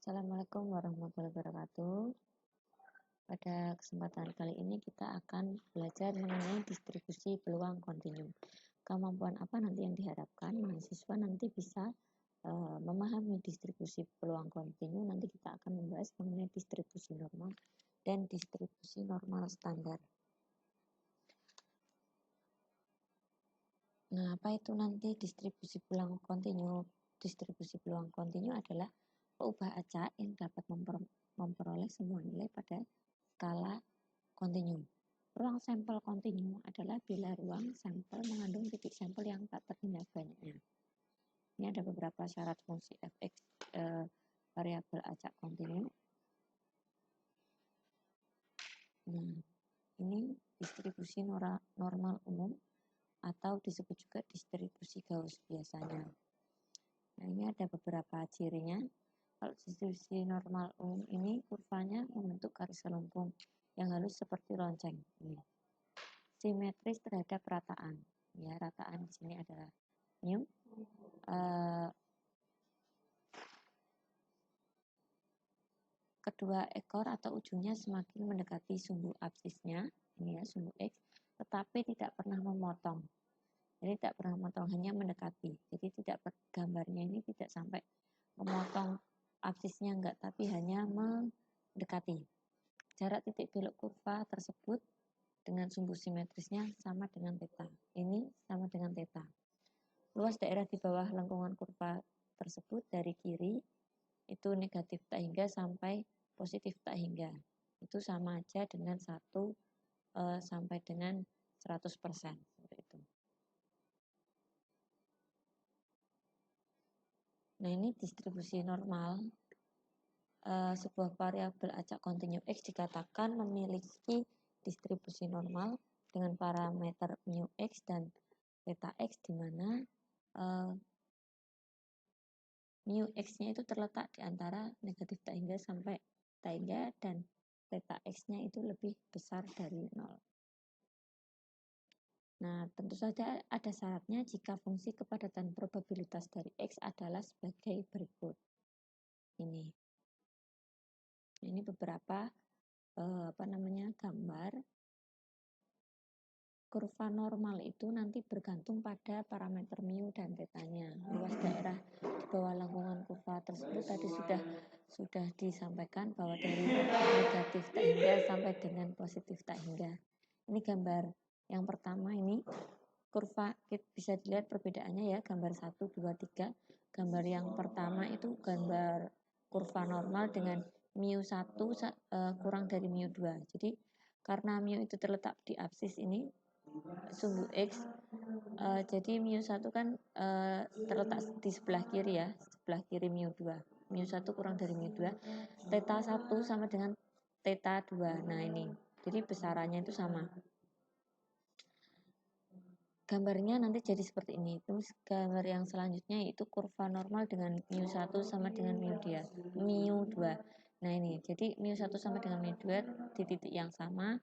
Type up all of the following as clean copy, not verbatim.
Assalamualaikum warahmatullahi wabarakatuh. Pada kesempatan kali ini kita akan belajar mengenai distribusi peluang kontinu. Kemampuan apa nanti yang diharapkan mahasiswa nanti bisa memahami distribusi peluang kontinu. Nanti kita akan membahas mengenai distribusi normal dan distribusi normal standar. Nah, apa itu nanti distribusi peluang kontinu? Distribusi peluang kontinu adalah peubah acak yang dapat memperoleh semua nilai pada skala kontinu. Ruang sampel kontinu adalah bila ruang sampel mengandung titik sampel yang tak terhingga banyaknya. Ini ada beberapa syarat fungsi fx variabel acak kontinu. Nah, ini distribusi normal umum atau disebut juga distribusi Gauss biasanya. Nah, ini ada beberapa cirinya. Kalau distribusi normal umum ini kurvanya membentuk garis selengkung yang halus seperti lonceng. Ini simetris terhadap rataan. Ya, rataan di sini adalah mu. Kedua ekor atau ujungnya semakin mendekati sumbu absisnya, ini ya sumbu X, tetapi tidak pernah memotong. Jadi tidak pernah memotong, hanya mendekati. Jadi tidak gambarnya ini tidak sampai memotong absisnya enggak, tapi hanya mendekati. Jarak titik belok kurva tersebut dengan sumbu simetrisnya sama dengan theta. Ini sama dengan theta. Luas daerah di bawah lengkungan kurva tersebut dari kiri itu negatif tak hingga sampai positif tak hingga. Itu sama aja dengan 1 sampai dengan 100%. Seperti itu. Nah, ini distribusi normal. Sebuah variabel acak kontinu X dikatakan memiliki distribusi normal dengan parameter mu X dan theta X, di mana mu X-nya itu terletak di antara negatif tak hingga sampai tak hingga, dan theta X-nya itu lebih besar dari 0. Nah, tentu saja ada syaratnya jika fungsi kepadatan probabilitas dari X adalah sebagai berikut. Ini beberapa gambar. Kurva normal itu nanti bergantung pada parameter mu dan tetanya. Luas daerah di bawah lengkungan kurva tersebut tadi sudah disampaikan bahwa dari negatif tak hingga sampai dengan positif tak hingga. Ini gambar yang pertama, ini kurva, bisa dilihat perbedaannya ya, gambar 1, 2, 3. Gambar yang pertama itu gambar kurva normal dengan mu 1 kurang dari mu 2. Jadi karena mu itu terletak di absis ini, sumbu X, jadi mu 1 kan terletak di sebelah kiri ya, sebelah kiri mu 2. Mu 1 kurang dari mu 2. Theta 1 sama dengan theta 2. Nah, ini. Jadi besarannya itu sama. Gambarnya nanti jadi seperti ini. Terus gambar yang selanjutnya yaitu kurva normal dengan mu 1 sama dengan mu 2. Nah, ini. Jadi mu 1 sama dengan mu 2 di titik yang sama,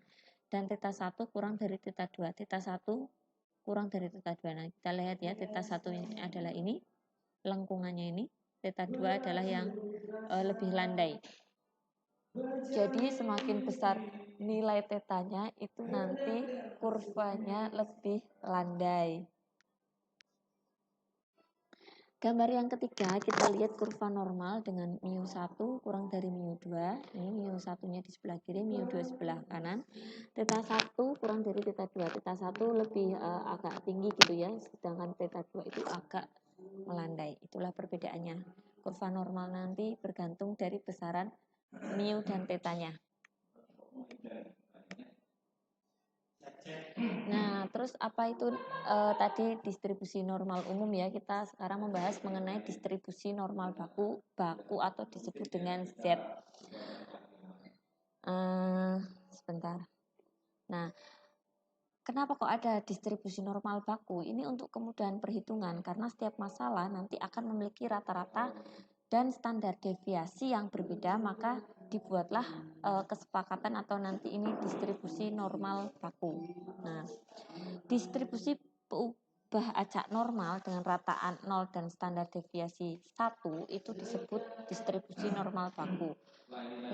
dan theta 1 kurang dari theta 2. Theta 1 kurang dari theta 2. Nah, kita lihat ya, theta 1 ini adalah ini, lengkungannya ini. Theta 2 adalah yang lebih landai. Jadi semakin besar nilai tetanya itu nanti kurvanya lebih landai. Gambar yang ketiga, kita lihat kurva normal dengan mu 1 kurang dari mu 2. Ini mu 1-nya di sebelah kiri, mu 2 sebelah kanan. Theta 1 kurang dari theta 2. Theta 1 lebih agak tinggi gitu ya, sedangkan theta 2 itu agak melandai. Itulah perbedaannya. Kurva normal nanti bergantung dari besaran mu dan tetanya. Nah, terus apa itu tadi distribusi normal umum ya? Kita sekarang membahas mengenai distribusi normal baku atau disebut dengan Z. Sebentar. Nah, kenapa kok ada distribusi normal baku? Ini untuk kemudahan perhitungan, karena setiap masalah nanti akan memiliki rata-rata dan standar deviasi yang berbeda, maka dibuatlah kesepakatan atau nanti ini distribusi normal baku. Nah, distribusi diubah acak normal dengan rataan 0 dan standar deviasi 1 itu disebut distribusi normal baku.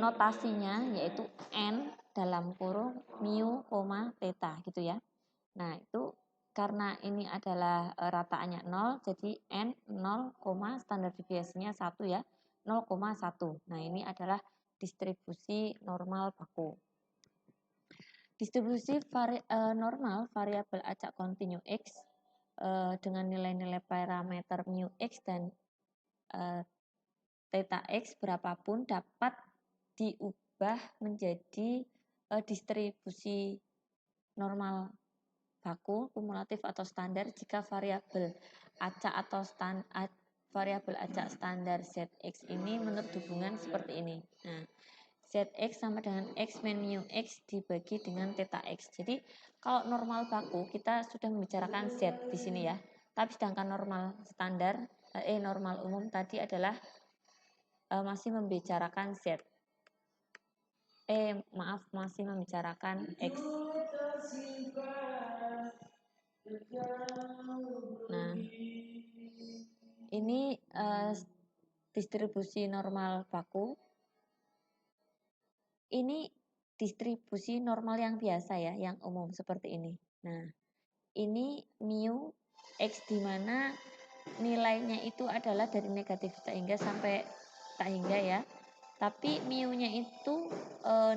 Notasinya yaitu N dalam kurung mu, theta gitu ya. Nah, itu karena ini adalah rataannya 0, jadi N 0, standar deviasinya 1 ya, 0,1. Nah, ini adalah distribusi normal baku. Distribusi normal variabel acak kontinu X dengan nilai-nilai parameter mu X dan theta X berapapun dapat diubah menjadi distribusi normal baku, kumulatif atau standar jika variabel acak atau variabel acak standar Zx ini menurut hubungan seperti ini. Nah, Zx sama dengan X min mu X dibagi dengan theta X. Jadi, kalau normal baku kita sudah membicarakan Z di sini ya. Tapi sedangkan normal standar, normal umum tadi adalah masih membicarakan Z. Masih membicarakan X. Nah, ini distribusi normal baku. Ini distribusi normal yang biasa ya, yang umum seperti ini. Nah, ini mu X di mana nilainya itu adalah dari negatif tak hingga ya. Tapi mu-nya itu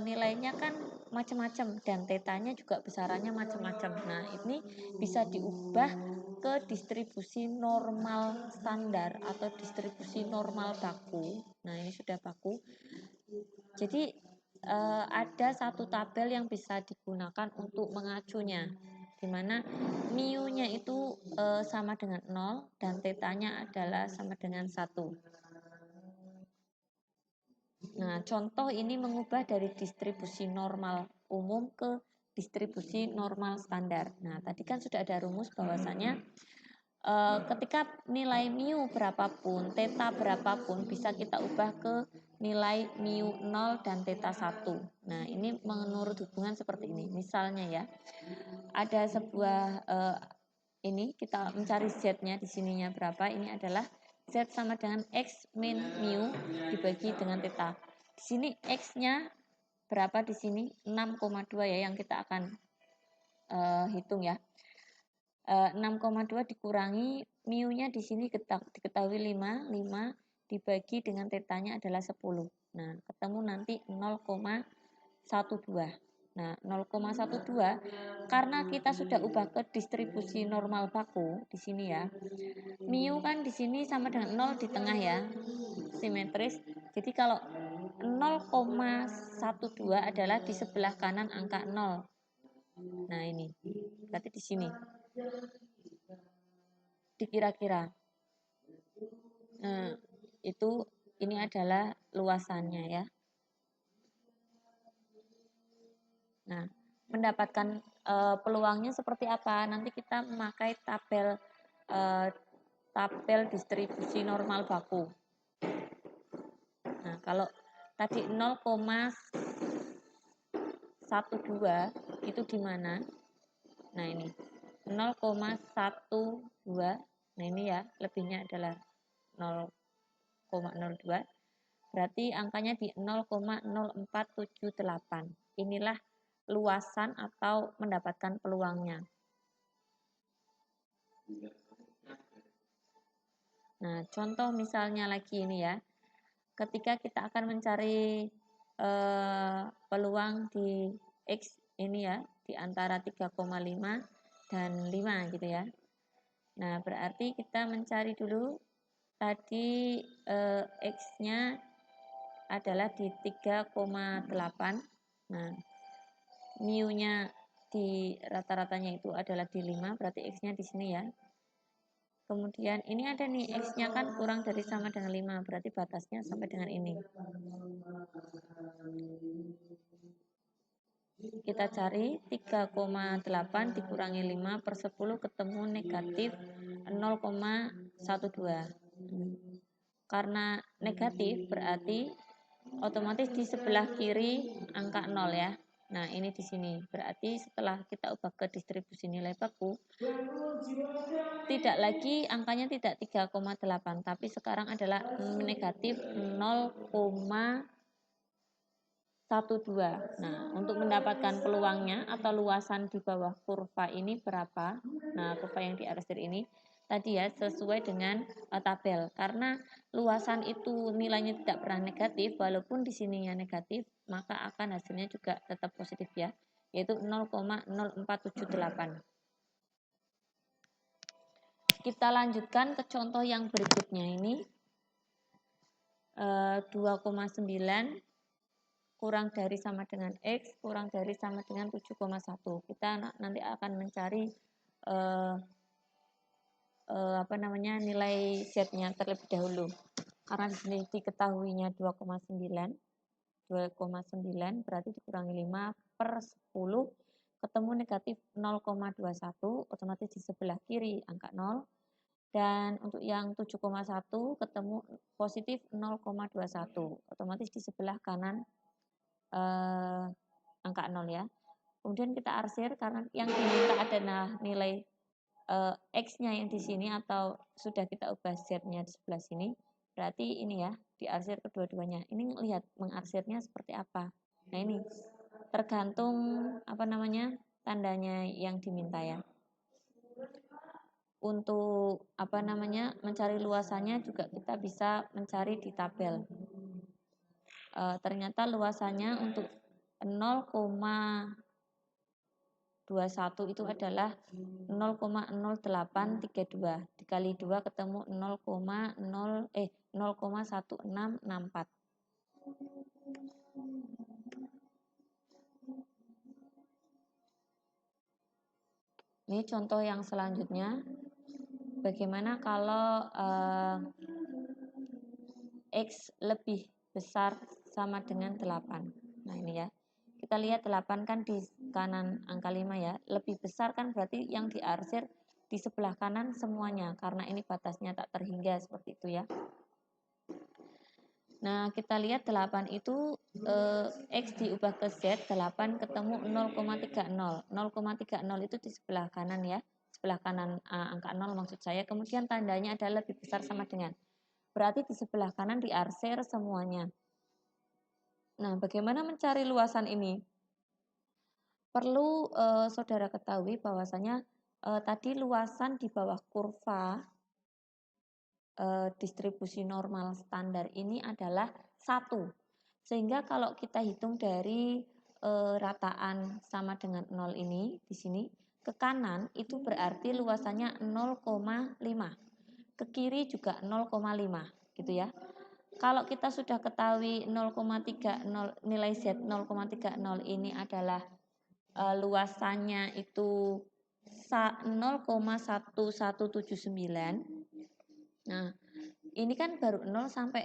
nilainya kan macam-macam dan tetanya juga besarannya macam-macam. Nah, ini bisa diubah ke distribusi normal standar atau distribusi normal baku. Nah, ini sudah baku. Jadi ada satu tabel yang bisa digunakan untuk mengacunya, di mana mu-nya itu sama dengan 0 dan tetanya adalah sama dengan 1. Nah, contoh ini mengubah dari distribusi normal umum ke distribusi normal standar. Nah, tadi kan sudah ada rumus bahwasanya ketika nilai mu berapapun, theta berapapun, bisa kita ubah ke nilai mu 0 dan theta 1. Nah, ini menurut hubungan seperti ini. Misalnya ya, ada sebuah ini kita mencari z-nya di sininya berapa. Ini adalah z sama dengan x min mu dibagi dengan theta. Di sini x-nya berapa di sini? 6,2 ya yang kita akan hitung ya. 6,2 dikurangi mu-nya di sini diketahui 5 dibagi dengan tetanya adalah 10. Nah, ketemu nanti 0,12. Nah, 0,12 karena kita sudah ubah ke distribusi normal baku di sini ya. Mu kan di sini sama dengan 0 di tengah ya. Simetris. Jadi kalau 0,12 adalah di sebelah kanan angka 0. Nah, ini. Berarti di sini. Dikira-kira. Nah, itu ini adalah luasannya ya. Nah, mendapatkan peluangnya seperti apa? Nanti kita memakai tabel distribusi normal baku. Nah, kalau tadi 0,12 itu di mana? Nah, ini 0,12. Nah, ini ya, lebihnya adalah 0,02. Berarti angkanya di 0,0478. Inilah luasan atau mendapatkan peluangnya. Nah, contoh misalnya lagi ini ya. Ketika kita akan mencari peluang di X ini ya, di antara 3,5 dan 5 gitu ya. Nah, berarti kita mencari dulu tadi X-nya adalah di 3,8. Nah, mu-nya di rata-ratanya itu adalah di 5, berarti X-nya di sini ya. Kemudian ini ada nih X-nya kan kurang dari sama dengan 5, berarti batasnya sampai dengan ini. Kita cari 3,8 dikurangi 5 per 10 ketemu negatif 0,12. Karena negatif berarti otomatis di sebelah kiri angka 0 ya. Nah, ini di sini. Berarti setelah kita ubah ke distribusi nilai baku, tidak lagi angkanya tidak 3,8, tapi sekarang adalah negatif 0,12. Nah, untuk mendapatkan peluangnya atau luasan di bawah kurva ini berapa? Nah, kurva yang diarsir ini tadi ya sesuai dengan tabel. Karena luasan itu nilainya tidak pernah negatif, walaupun di sininya negatif, maka akan hasilnya juga tetap positif ya, yaitu 0,0478. Kita lanjutkan ke contoh yang berikutnya ini. 2,9 kurang dari sama dengan X kurang dari sama dengan 7,1. Kita nanti akan mencari nilai Z-nya terlebih dahulu. Karena di sini diketahuinya 2,9 berarti dikurangi 5 per 10 ketemu negatif 0,21, otomatis di sebelah kiri angka 0. Dan untuk yang 7,1 ketemu positif 0,21, otomatis di sebelah kanan angka 0 ya. Kemudian kita arsir karena yang diminta adalah nilai X-nya yang di sini atau sudah kita ubah Z-nya di sebelah sini. Berarti ini ya, diarsir kedua-duanya. Ini lihat mengarsirnya seperti apa. Nah, ini tergantung tandanya yang diminta ya. Untuk mencari luasannya juga kita bisa mencari di tabel. Ternyata luasannya untuk 0,21 itu adalah 0,0832 dikali 2 ketemu 0,1664. Ini contoh yang selanjutnya. Bagaimana kalau X lebih besar sama dengan 8. Nah, ini ya. Kita lihat 8 kan di kanan angka 5 ya. Lebih besar kan berarti yang diarsir di sebelah kanan semuanya. Karena ini batasnya tak terhingga seperti itu ya. Nah, kita lihat 8 itu X diubah ke Z, 8 ketemu 0,30. 0,30 itu di sebelah kanan ya. Sebelah kanan angka 0 maksud saya. Kemudian tandanya adalah lebih besar sama dengan. Berarti di sebelah kanan diarsir semuanya. Nah, bagaimana mencari luasan ini? Perlu saudara ketahui bahwasanya tadi luasan di bawah kurva distribusi normal standar ini adalah 1. Sehingga kalau kita hitung dari rataan sama dengan 0 ini di sini ke kanan itu berarti luasannya 0,5. Ke kiri juga 0,5 gitu ya. Kalau kita sudah ketahui 0,30 nilai Z 0,30 ini adalah luasannya itu 0,1179. Nah, ini kan baru 0 sampai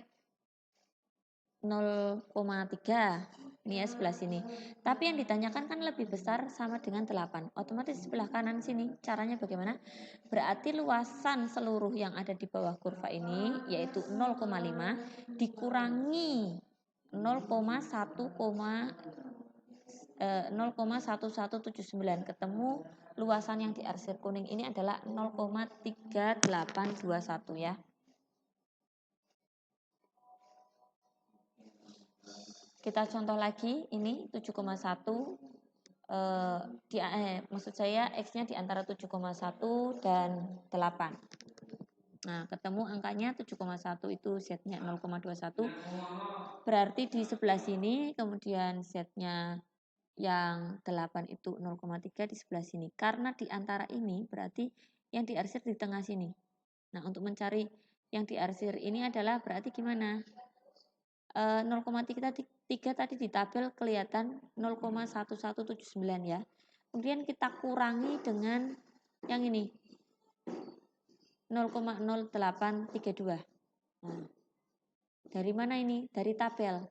0,3. Ini ya sebelah sini. Tapi yang ditanyakan kan lebih besar sama dengan 8. Otomatis sebelah kanan sini. Caranya bagaimana? Berarti luasan seluruh yang ada di bawah kurva ini yaitu 0,5 dikurangi 0,1179 ketemu luasan yang diarsir kuning ini adalah 0,3821 ya. Kita contoh lagi ini 7,1 maksud saya X-nya di antara 7,1 dan 8. Nah, ketemu angkanya 7,1 itu Z-nya 0,21. Berarti di sebelah sini kemudian Z-nya yang 8 itu 0,3 di sebelah sini. Karena di antara ini berarti yang diarsir di tengah sini. Nah, untuk mencari yang diarsir ini adalah berarti gimana? 0,3 tadi di tabel kelihatan 0,1179 ya. Kemudian kita kurangi dengan yang ini 0,0832. Nah, dari mana ini? Dari tabel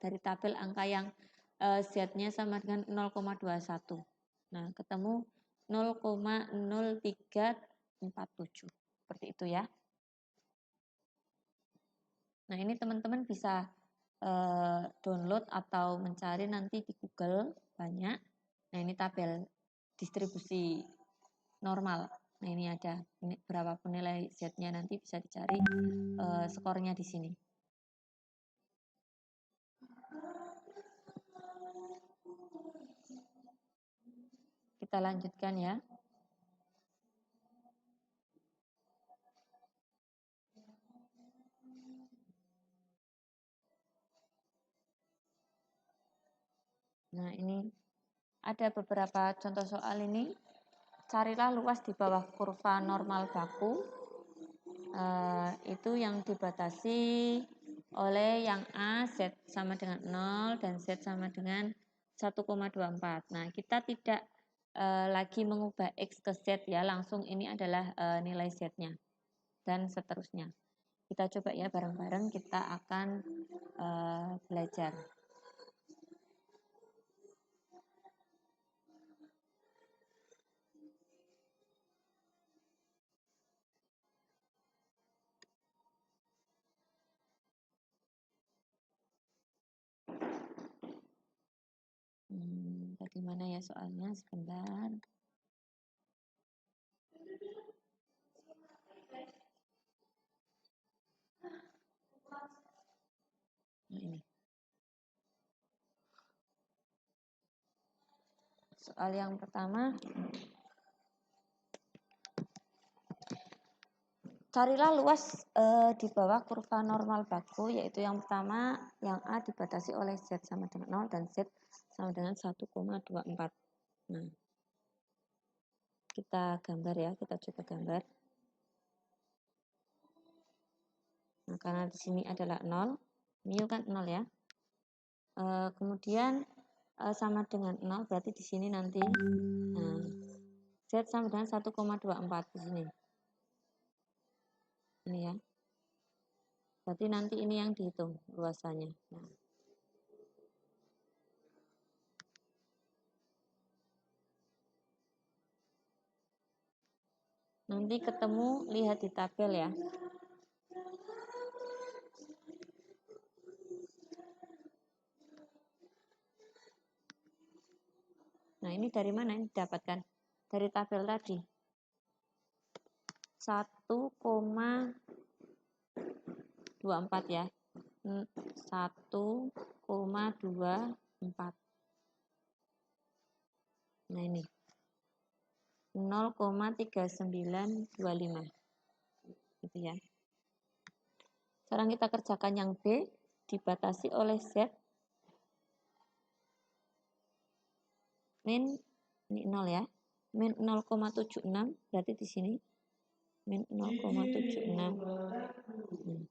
angka yang Z-nya sama dengan 0,21. Nah, ketemu 0,0347. Seperti itu ya. Nah, ini teman-teman bisa download atau mencari nanti di Google banyak. Nah, ini tabel distribusi normal. Nah, ini ada berapa penilai Z-nya, nanti bisa dicari skornya di sini. Kita lanjutkan ya. Nah, ini ada beberapa contoh soal ini. Carilah luas di bawah kurva normal baku. Itu yang dibatasi oleh yang A, Z sama dengan 0 dan Z sama dengan 1,24. Nah, kita tidak lagi mengubah X ke Z ya, langsung ini adalah nilai Z-nya dan seterusnya. Kita coba ya bareng-bareng, kita akan belajar. Bagaimana ya soalnya, sebentar. Nah, ini. Soal yang pertama, carilah luas di bawah kurva normal baku, yaitu yang pertama, yang A dibatasi oleh Z sama dengan 0 dan Z sama dengan 1,24. Nah, kita gambar ya, kita coba gambar. Nah, karena di sini adalah 0, mu kan 0 ya. Kemudian sama dengan 0, berarti di sini nanti Z sama dengan 1,24 di sini. Ini ya. Berarti nanti ini yang dihitung luasannya. Nah. Nanti ketemu, lihat di tabel ya. Nah, ini dari mana ini didapatkan? Dari tabel tadi. 1,24 ya. 1,24. Nah, ini 0,3925. Gitu ya. Sekarang kita kerjakan yang B, dibatasi oleh Z min, ini 0 ya, min 0,76, berarti di sini min 0,76.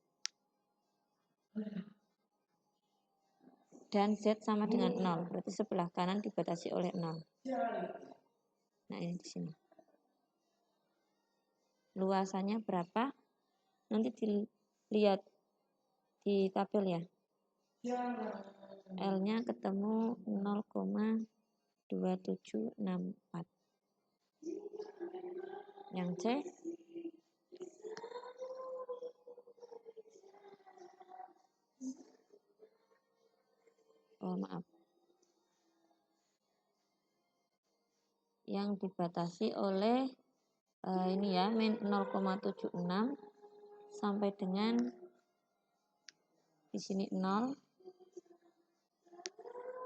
Dan Z sama dengan 0, berarti sebelah kanan dibatasi oleh 0. Nah, ini di sini. Luasannya berapa? Nanti dilihat di tabel ya. L-nya ketemu 0,2764. Yang C maaf. Yang dibatasi oleh ini ya, min 0,76 sampai dengan di sini 0,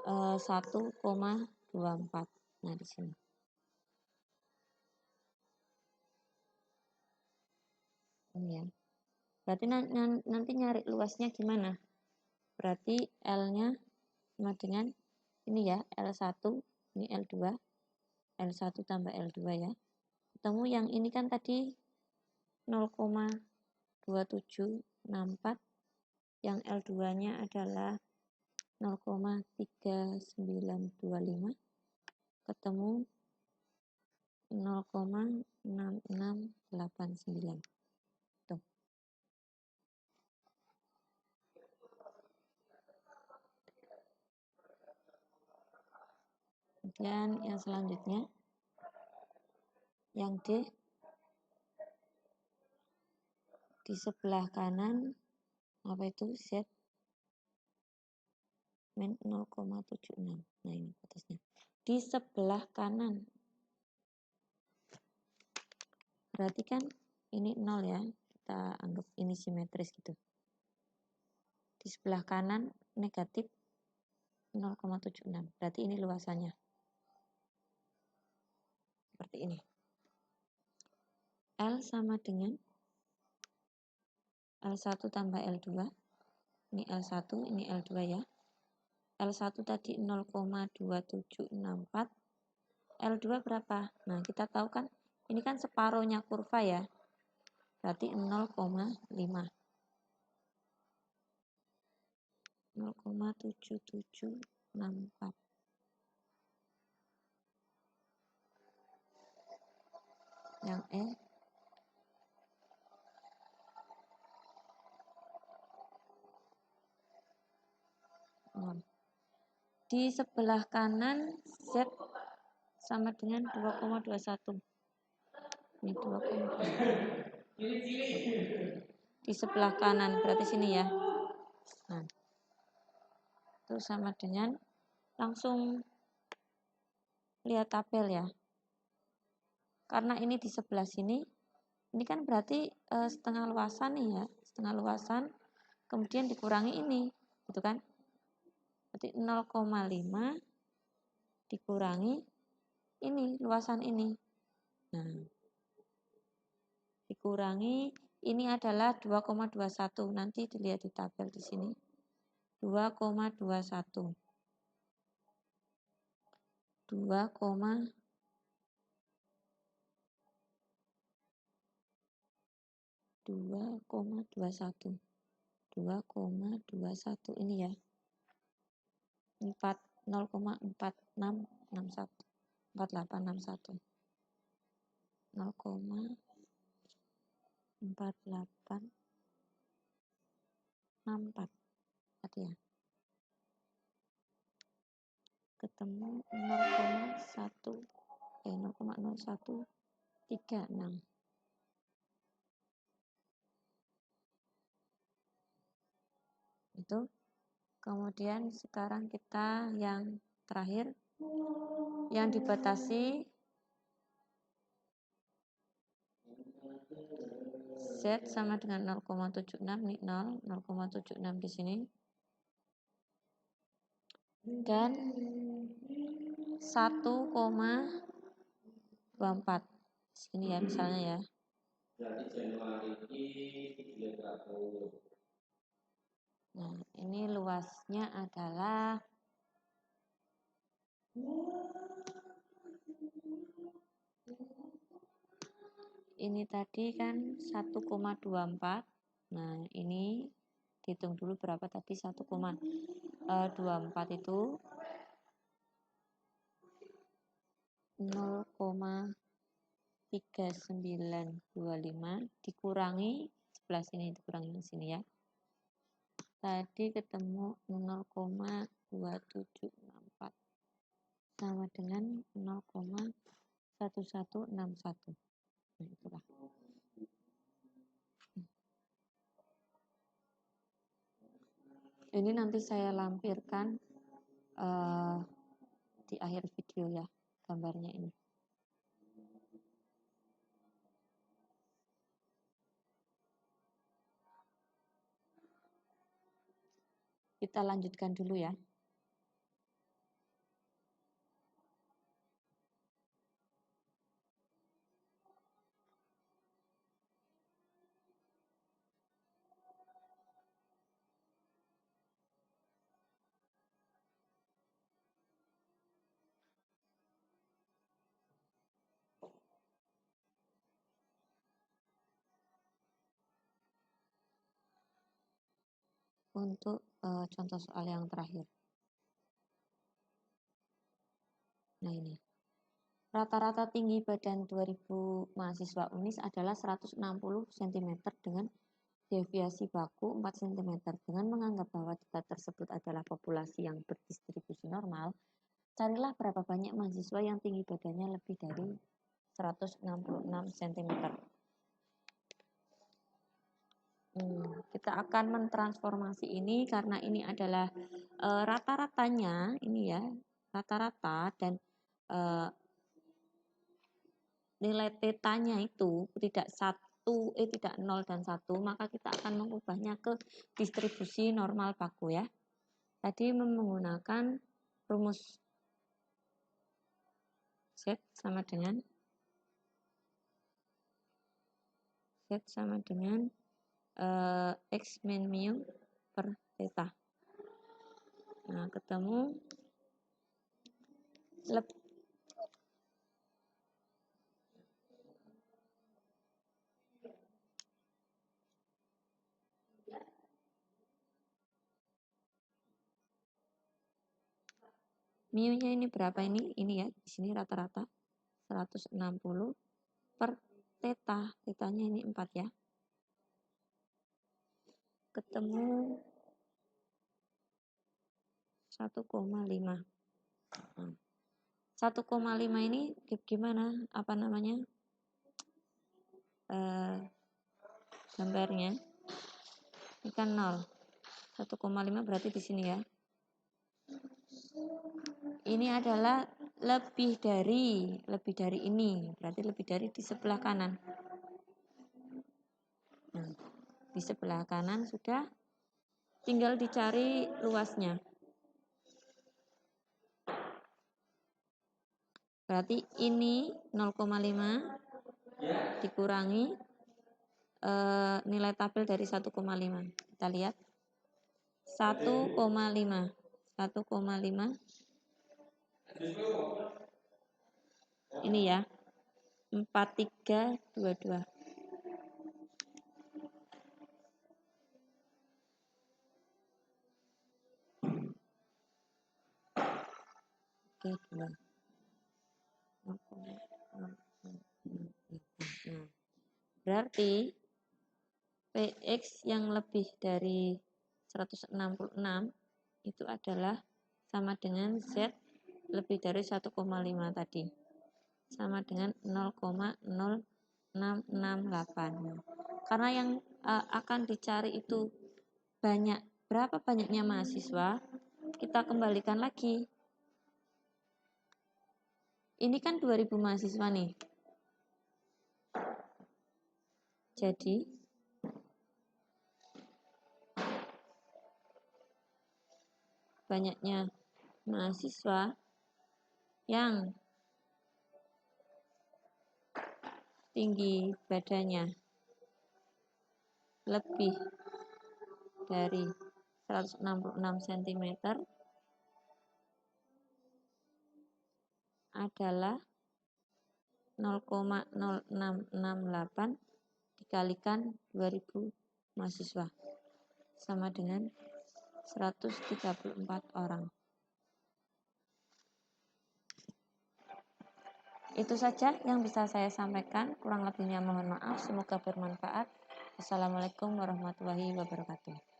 1,24. Nah, di sini. Ini ya. Berarti nanti nyari luasnya gimana? Berarti L-nya sama dengan ini ya, L1, ini L2, L1 tambah L2 ya. Ketemu yang ini kan tadi 0,2764, yang L2-nya adalah 0,3925, ketemu 0,6689. Tuh. Kemudian yang selanjutnya, yang D, di sebelah kanan apa itu Z min 0,76. Nah, ini batasnya. di sebelah kanan. Berarti kan ini 0 ya, kita anggap ini simetris gitu. Di sebelah kanan negatif 0,76, berarti ini luasannya. Seperti ini. L sama dengan L1 tambah L2. Ini L1, ini L2 ya. L1 tadi 0,2764. L2 berapa? Nah, kita tahu kan ini kan separuhnya kurva ya. Berarti 0,5. 0,7764. Yang E di sebelah kanan Z sama dengan 2,21. Ini 2,21. Di sebelah kanan berarti sini ya. Nah, itu sama dengan, langsung lihat tabel ya. Karena ini di sebelah sini, ini kan berarti setengah luasan nih ya, setengah luasan, kemudian dikurangi ini, gitu kan? Berarti 0,5 dikurangi ini, luasan ini. Nah, dikurangi ini adalah 2,21. Nanti dilihat di tabel di sini. 2,21. 2,21. 2,21 ini ya. 0,4661. 4861. 0,4864 tadi ya. Ketemu 0,0136. Itu. Kemudian sekarang kita yang terakhir, yang dibatasi Z sama dengan 0,76, nih 0,76 di sini. Dan 1,24. Sini ya misalnya ya. Nah, ini luasnya adalah ini tadi kan 1,24. Nah, ini dihitung dulu berapa tadi, 1,24 itu 0,3925 dikurangi sebelah sini, dikurangi di sini ya. Tadi ketemu 0,2764 sama dengan 0,1161. Nah, itulah. Ini nanti saya lampirkan di akhir video ya, gambarnya ini. Kita lanjutkan dulu ya. Untuk contoh soal yang terakhir. Nah ini. Rata-rata tinggi badan 2000 mahasiswa UNIS adalah 160 cm dengan deviasi baku 4 cm. Dengan menganggap bahwa data tersebut adalah populasi yang berdistribusi normal, carilah berapa banyak mahasiswa yang tinggi badannya lebih dari 166 cm. Kita akan mentransformasi ini karena ini adalah rata-ratanya, ini ya, rata-rata, dan eh, nilai tetanya itu tidak tidak 0 dan 1, maka kita akan mengubahnya ke distribusi normal baku ya. Tadi menggunakan rumus Z sama dengan X min mu per theta. Nah, ketemu mu-nya ini berapa ini? Ini ya, di sini rata-rata 160 per theta. Tetanya ini 4 ya. Ketemu 1,5. 1,5 ini gimana? Apa namanya? Gambarnya. Ini kan 0. 1,5 berarti di sini ya. Ini adalah lebih dari ini, berarti lebih dari di sebelah kanan. Nah, di sebelah kanan sudah, tinggal dicari luasnya. Berarti ini 0,5 dikurangi nilai tabel dari 1,5. Kita lihat 1,5 ini ya, 4322. Oke, 2. Berarti Px yang lebih dari 166 itu adalah sama dengan Z lebih dari 1,5 tadi. Sama dengan 0,0668. Karena yang akan dicari itu berapa banyaknya mahasiswa, kita kembalikan lagi. Ini kan 2000 mahasiswa nih. Jadi banyaknya mahasiswa yang tinggi badannya lebih dari 166 cm adalah 0,0668 dikalikan 2000 mahasiswa sama dengan 134 orang. Itu saja yang bisa saya sampaikan, kurang lebihnya mohon maaf, semoga bermanfaat. Assalamualaikum warahmatullahi wabarakatuh.